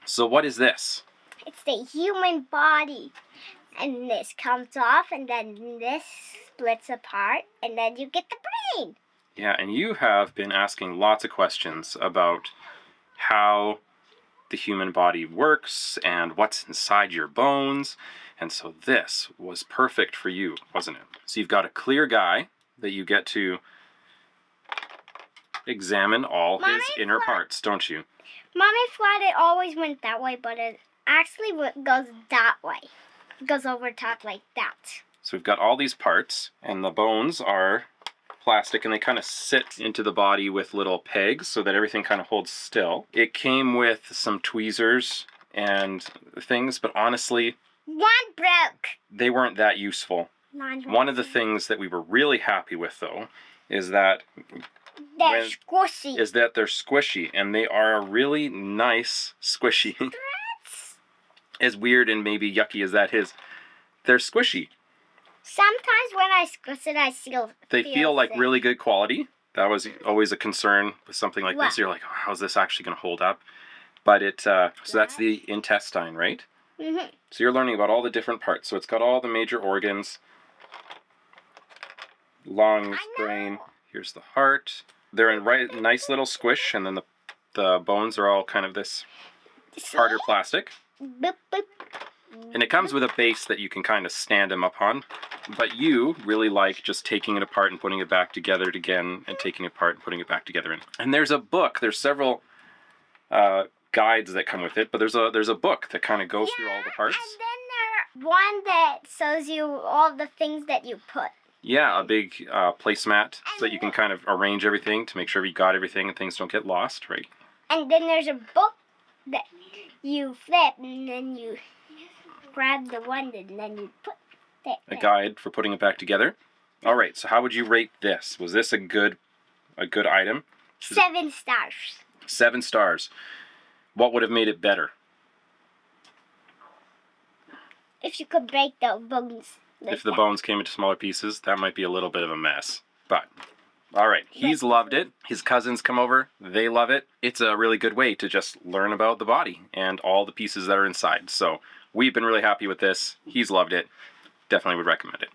So what is this? It's the human body. And this comes off, and then this splits apart, and then you get the brain. Yeah, and you have been asking lots of questions about how the human body works and what's inside your bones. And so this was perfect for you, wasn't it? So you've got a clear guy that you get to examine all his inner parts, don't you? Mommy thought it always went that way, but it actually goes that way. It goes over top like that. So we've got all these parts, and the bones are plastic, and they kind of sit into the body with little pegs so that everything kind of holds still. It came with some tweezers and things, but honestly, one broke. They weren't that useful. One of the things that we were really happy with, though, is that they're squishy, and they are a really nice squishy. As weird and maybe yucky as that is, they're squishy. Sometimes when I squish it, I feel They feel like really good quality. That was always a concern with something like this. You're like, oh, how's this actually going to hold up? But so that's the intestine, right? Mm-hmm. So you're learning about all the different parts. So it's got all the major organs. Lungs, brain. Here's the heart. They're in nice little squish, and then the bones are all kind of this harder plastic. Boop, boop. And it comes with a base that you can kind of stand them up on. But you really like just taking it apart and putting it back together again, and taking it apart and putting it back together. And there's a book. There's several guides that come with it, but there's a book that kind of goes through all the parts. And then there's one that shows you all the things that you put. Yeah, a big placemat so that you can kind of arrange everything to make sure you got everything and things don't get lost, right? And then there's a book that you flip, and then you grab the one, and then you put it a guide for putting it back together. All right, so how would you rate this? Was this a good item? 7 stars. 7 stars. What would have made it better? If you could break the bones. If the bones came into smaller pieces, that might be a little bit of a mess. But, all right, he's loved it. His cousins come over. They love it. It's a really good way to just learn about the body and all the pieces that are inside. So we've been really happy with this. He's loved it. Definitely would recommend it.